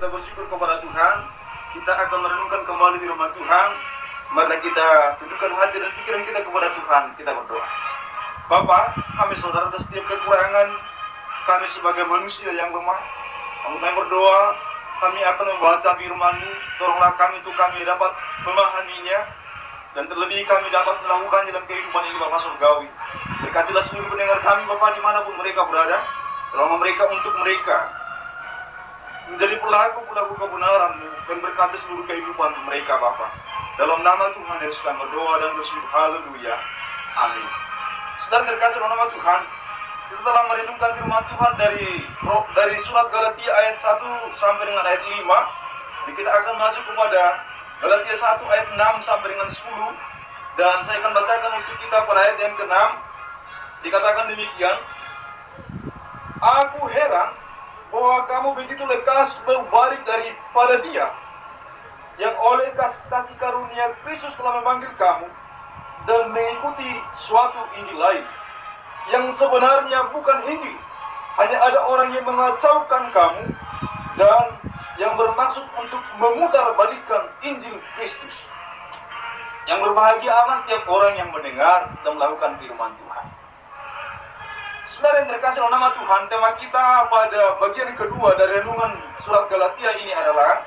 Kita bersyukur kepada Tuhan. Kita akan merenungkan kembali firman Tuhan. Mari kita tundukkan hati dan pikiran kita kepada Tuhan. Kita berdoa. Bapa, kami saudara atas setiap kekurangan kami sebagai manusia yang lemah. Kami berdoa, kami akan membaca firman-Mu. Tolonglah kami untuk kami dapat memahaminya, dan terlebih kami dapat melakukannya dalam kehidupan ini Bapa surgawi. Berkatilah seluruh pendengar kami Bapa dimanapun mereka berada. Tolong mereka untuk mereka menjadi pelaku-pelaku kebenaran-Mu, dan berkati seluruh kehidupan mereka Bapa. Dalam nama Tuhan Yesus kami berdoa dan bersyukur. Haleluya. Amin. Saudara terkasih dalam nama Tuhan, kita telah merenungkan firman Tuhan dari surat Galatia ayat 1 sampai dengan ayat 5. Jadi kita akan masuk kepada Galatia 1 ayat 6 sampai dengan 10. Dan saya akan bacakan untuk kita pada ayat yang ke-6. Dikatakan demikian, aku heran bahwa kamu begitu lekas berbalik daripada Dia yang oleh kasih karunia Kristus telah memanggil kamu dan mengikuti suatu Injil lain yang sebenarnya bukan Injil. Hanya ada orang yang mengacaukan kamu dan yang bermaksud untuk memutarbalikkan Injil Kristus. Yang berbahagia adalah setiap orang yang mendengar dan melakukan firman Tuhan. Saudara yang terkasih dalam nama Tuhan, tema kita pada bagian kedua dari renungan surat Galatia ini adalah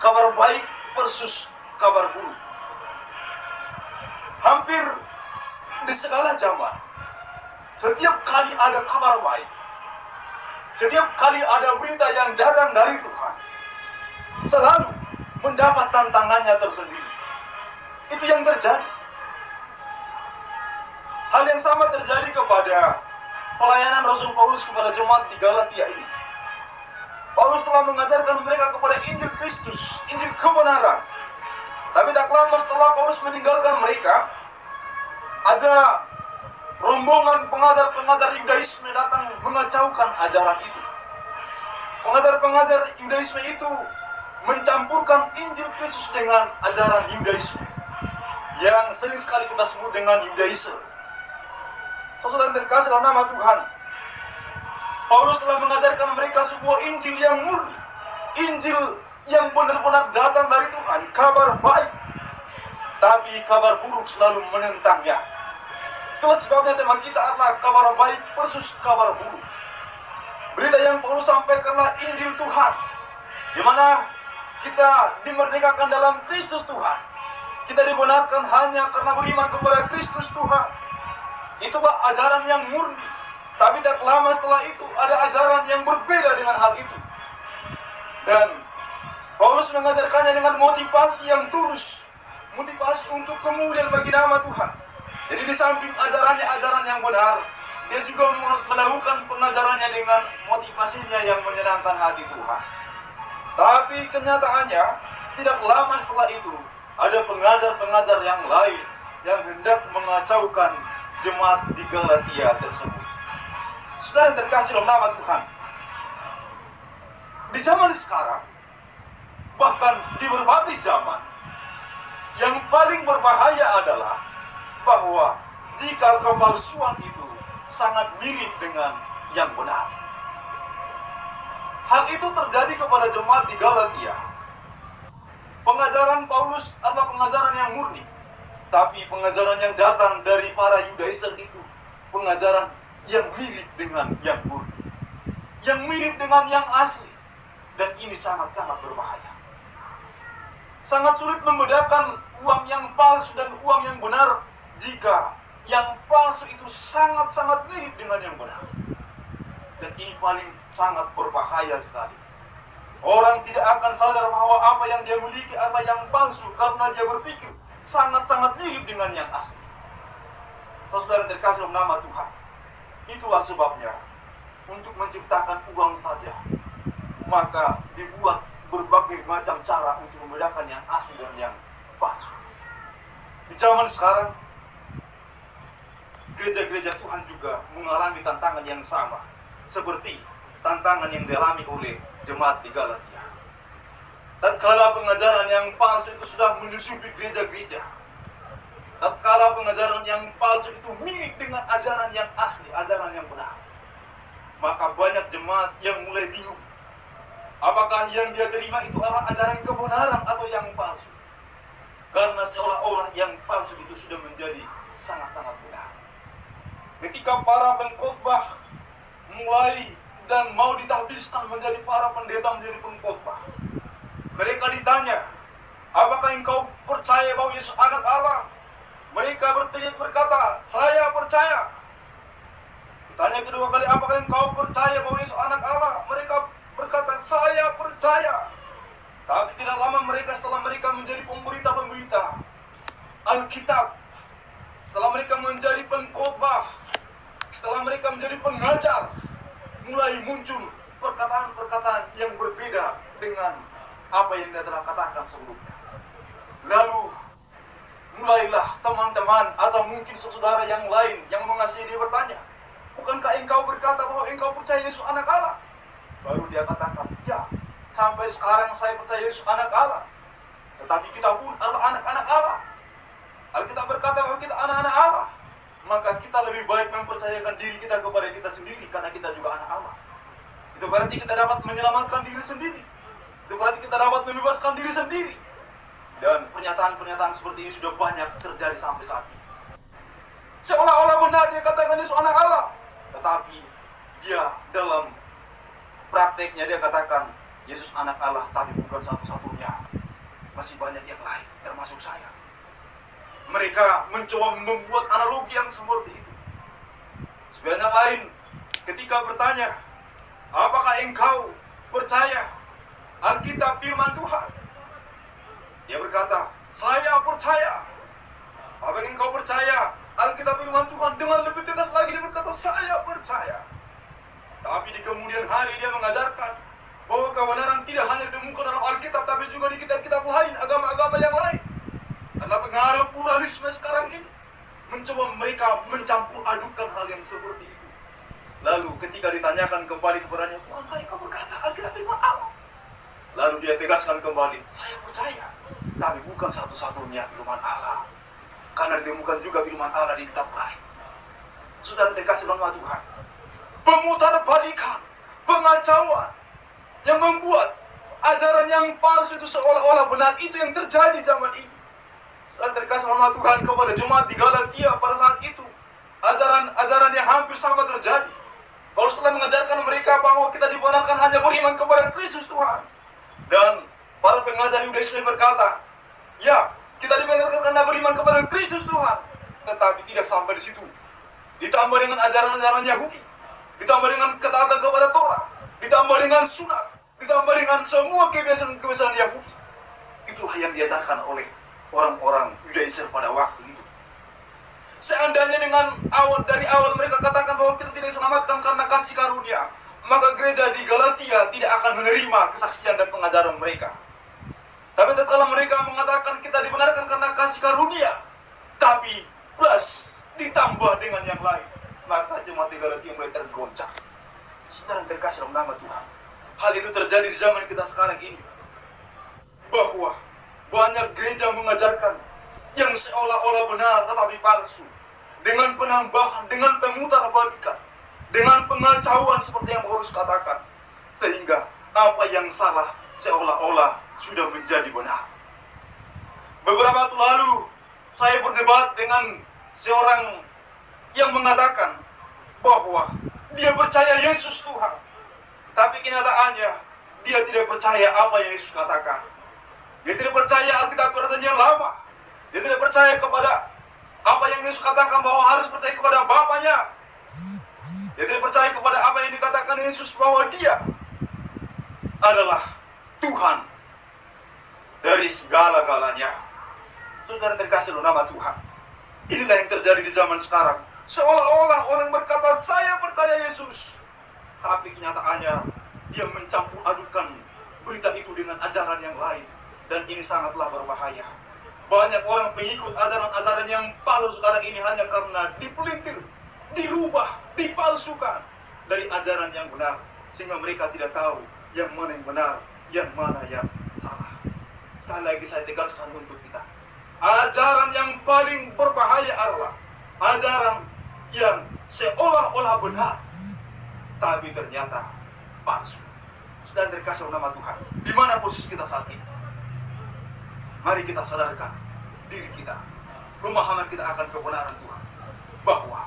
kabar baik versus kabar buruk. Hampir di segala zaman, setiap kali ada kabar baik, setiap kali ada berita yang datang dari Tuhan, selalu mendapat tantangannya tersendiri. Itu yang terjadi. Hal yang sama terjadi kepada pelayanan Rasul Paulus kepada jemaat di Galatia ini. Paulus telah mengajarkan mereka kepada Injil Kristus, Injil kebenaran. Tapi tak lama setelah Paulus meninggalkan mereka, ada rombongan pengajar-pengajar Yudaisme datang mengacaukan ajaran itu. Pengajar-pengajar Yudaisme itu mencampurkan Injil Kristus dengan ajaran Yudaisme, yang sering sekali kita sebut dengan Yudaisme. Saudara terkasih dalam nama Tuhan, Paulus telah mengajarkan mereka sebuah Injil yang murni, Injil yang benar-benar datang dari Tuhan, kabar baik. Tapi kabar buruk selalu menentangnya. Itulah sebabnya tema kita adalah kabar baik versus kabar buruk. Berita yang Paulus sampaikan adalah Injil Tuhan, di mana kita dimerdekakan dalam Kristus Tuhan. Kita dibenarkan hanya karena beriman kepada Kristus Tuhan. Itulah ajaran yang murni. Tapi tak lama setelah itu ada ajaran yang berbeda dengan hal itu. Dan Paulus mengajarkannya dengan motivasi yang tulus, motivasi untuk kemuliaan bagi nama Tuhan. Jadi di samping ajaran yang benar, dia juga melakukan pengajarannya dengan motivasinya yang menyenangkan hati Tuhan. Tapi kenyataannya tidak lama setelah itu ada pengajar-pengajar yang lain yang hendak mengacaukan jemaat di Galatia tersebut. Saudara yang terkasih dalam nama Tuhan, di zaman sekarang, bahkan di berbagai zaman, yang paling berbahaya adalah bahwa jika kepalsuan itu sangat mirip dengan yang benar. Hal itu terjadi kepada jemaat di Galatia. Pengajaran Paulus adalah pengajaran yang murni, tapi pengajaran yang datang dari para Yudaiser itu pengajaran yang mirip dengan yang murni, yang mirip dengan yang asli. Dan ini sangat-sangat berbahaya. Sangat sulit membedakan uang yang palsu dan uang yang benar jika yang palsu itu sangat-sangat mirip dengan yang benar. Dan ini paling sangat berbahaya sekali. Orang tidak akan sadar bahwa apa yang dia miliki adalah yang palsu karena dia berpikir sangat-sangat mirip dengan yang asli. Saudara terkasih dalam nama Tuhan, itulah sebabnya untuk menciptakan uang saja, maka dibuat berbagai macam cara untuk membedakan yang asli dan yang palsu. Di zaman sekarang, gereja-gereja Tuhan juga mengalami tantangan yang sama, seperti tantangan yang dialami oleh jemaat di Galatia. Tatkala pengajaran yang palsu itu sudah menyusupi gereja-gereja, tatkala pengajaran yang palsu itu mirip dengan ajaran yang asli, ajaran yang benar, maka banyak jemaat yang mulai bingung. Apakah yang dia terima itu adalah ajaran kebenaran atau yang palsu? Karena seolah-olah yang palsu itu sudah menjadi sangat-sangat benar. Ketika para pengkhotbah mulai dan mau ditahbiskan menjadi para pendeta, menjadi pengkhotbah, mereka ditanya, apakah engkau percaya bahwa Yesus anak Allah? Mereka berkata, saya percaya. Tanya kedua kali, apakah engkau percaya bahwa Yesus anak Allah? Mereka berkata, saya percaya. Tapi tidak lama setelah mereka menjadi pemberita-pemberita Alkitab, setelah mereka menjadi pengkhotbah, setelah mereka menjadi pengajar, mulai muncul perkataan-perkataan yang berbeda dengan apa yang dia telah katakan sebelumnya. Lalu mulailah teman-teman atau mungkin saudara yang lain yang mengasihi dia bertanya, bukankah engkau berkata bahwa engkau percaya Yesus anak Allah? Baru dia katakan, ya, sampai sekarang saya percaya Yesus anak Allah. Tetapi kita pun adalah anak-anak Allah. Alkitab berkata bahwa kita anak-anak Allah. Maka kita lebih baik mempercayakan diri kita kepada kita sendiri, karena kita juga anak Allah. Itu berarti kita dapat menyelamatkan diri sendiri. Itu berarti kita dapat membebaskan diri sendiri. Dan pernyataan-pernyataan seperti ini sudah banyak terjadi sampai saat ini. Seolah-olah benar dia katakan Yesus anak Allah, tetapi dia dalam prakteknya dia katakan Yesus anak Allah, tapi bukan satu-satunya. Masih banyak yang lain, termasuk saya. Mereka mencoba membuat analogi yang seperti itu. Sebanyak lain ketika bertanya, apakah engkau percaya Alkitab firman Tuhan? Dia berkata, saya percaya. Apakah engkau percaya Alkitab firman Tuhan? Dengan lebih tegas lagi dia berkata, saya percaya. Tapi di kemudian hari dia mengajarkan bahwa kebenaran tidak hanya ditemukan dalam Alkitab, tapi juga di kitab-kitab lain, agama-agama yang lain. Karena pengaruh pluralisme sekarang ini mencoba mereka mencampur adukan hal yang seperti itu. Lalu ketika ditanyakan kembali kepadanya, bukankah engkau berkata Alkitab firman Allah? Lalu dia tegaskan kembali, saya percaya, tapi bukan satu-satunya firman Allah. Karena ditemukan juga firman Allah di kitab lain. Saudara terkasih dalam Tuhan, pemutarbalikan, pengacauan yang membuat ajaran yang palsu itu seolah-olah benar, itu yang terjadi zaman ini. Dan terkasih dalam Tuhan, kepada jemaat di Galatia pada saat itu, ajaran-ajaran yang hampir sama terjadi. Paulus telah mengajarkan mereka bahwa kita dibenarkan hanya beriman kepada Kristus Tuhan. Dan para pengajar Yudaisme berkata, ya, kita dibenarkan karena beriman kepada Kristus Tuhan. Tetapi tidak sampai di situ. Ditambah dengan ajaran-ajaran Yahudi, ditambah dengan ketaatan kepada Torah, ditambah dengan sunat, ditambah dengan semua kebiasaan-kebiasaan Yahudi. Itulah yang diajarkan oleh orang-orang Yudaisme pada waktu itu. Seandainya dari awal mereka katakan bahwa kita tidak diselamatkan karena kasih karunia, maka gereja di Galatia tidak akan menerima kesaksian dan pengajaran mereka. Tapi tatkala mereka mengatakan kita dibenarkan karena kasih karunia, tapi plus ditambah dengan yang lain, maka jemaat di Galatia mulai tergoncang. Saudara terkasih dalam nama Tuhan, hal itu terjadi di zaman kita sekarang ini, bahwa banyak gereja mengajarkan yang seolah-olah benar tetapi palsu, dengan penambahan, dengan pemutarbalikan, dengan pengacauan seperti yang Paulus katakan, sehingga apa yang salah seolah-olah sudah menjadi benar. Beberapa waktu lalu saya berdebat dengan seorang yang mengatakan bahwa dia percaya Yesus Tuhan, tapi kenyataannya dia tidak percaya apa yang Yesus katakan. Dia tidak percaya Alkitab Perjanjian Lama. Dia tidak percaya kepada apa yang Yesus katakan bahwa harus percaya kepada Bapaknya. Dia tidak percaya kepada apa yang dikatakan Yesus bahwa dia adalah Tuhan dari segala-galanya. Saudara terkasih dalam nama Tuhan, inilah yang terjadi di zaman sekarang. Seolah-olah orang berkata, saya percaya Yesus, tapi kenyataannya dia mencampur adukan berita itu dengan ajaran yang lain. Dan ini sangatlah berbahaya. Banyak orang pengikut ajaran-ajaran yang palsu sekarang ini hanya karena dipelintir, dirubah, dipalsukan dari ajaran yang benar, sehingga mereka tidak tahu yang mana yang benar, yang mana yang salah. Sekali lagi saya tegaskan untuk kita, ajaran yang paling berbahaya adalah ajaran yang seolah-olah benar, tapi ternyata palsu. dan terkasih nama Tuhan, di mana posisi kita saat ini, mari kita sadarkan diri kita, pemahaman kita akan kebenaran Tuhan, bahwa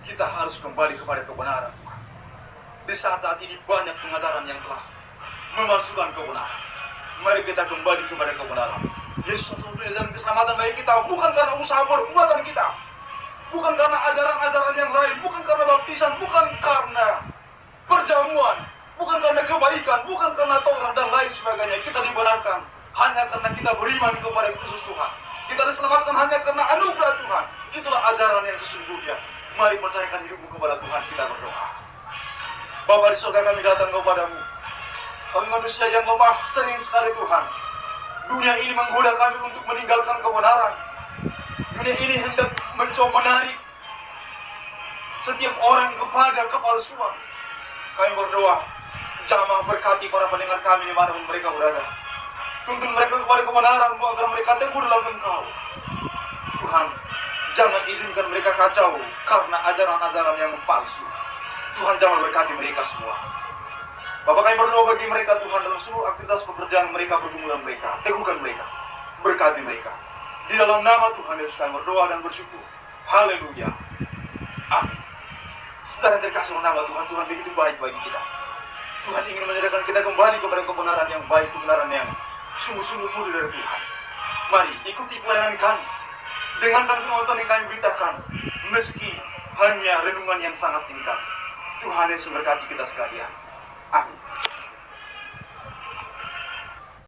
kita harus kembali kepada kebenaran Tuhan. Di saat-saat ini banyak pengajaran yang telah memalsukan kebenaran. Mari kita kembali kepada kebenaran. Yesus satu-satunya jalan keselamatan bagi kita, bukan karena usaha perbuatan kita, bukan karena ajaran-ajaran yang lain, bukan karena baptisan, bukan karena perjamuan, bukan karena kebaikan, bukan karena Taurat dan lain sebagainya. Kita dibenarkan hanya karena kita beriman kepada Kristus Tuhan. Kita diselamatkan hanya karena anugerah Tuhan. Itulah ajaran yang sesungguhnya. Mari percayakan hidupmu kepada Tuhan. Kita berdoa. Bapa di surga, kami datang kepadamu. Kami manusia yang lemah, sering sekali Tuhan. Dunia ini menggoda kami untuk meninggalkan kebenaran. Dunia ini hendak mencoba menarik setiap orang kepada kepalsuan. Kami berdoa, jamah berkati para pendengar kami dimanapun mereka berada. Tuntun mereka kepada kebenaran-Mu agar mereka teguh dalam Engkau. Tuhan, jangan izinkan mereka kacau karena ajaran-ajaran yang palsu. Tuhan, jangan berkati mereka semua. Bapak, kami berdoa bagi mereka Tuhan dalam seluruh aktivitas pekerjaan mereka, pergumulan mereka. Teguhkan mereka, berkati mereka. Di dalam nama Tuhan Yesus kami berdoa dan bersyukur. Haleluya. Amin. Saudara yang terkasih dalam nama Tuhan, Tuhan begitu baik bagi kita. Tuhan ingin menyadarkan kita kembali kepada kebenaran yang baik, kebenaran yang sungguh-sungguh mulia dari Tuhan. Mari ikuti pelayanan kami. Dengarkan penonton yang kami beritakan, meski hanya renungan yang sangat singkat. Tuhan Yesus berkati kita sekalian. Amin.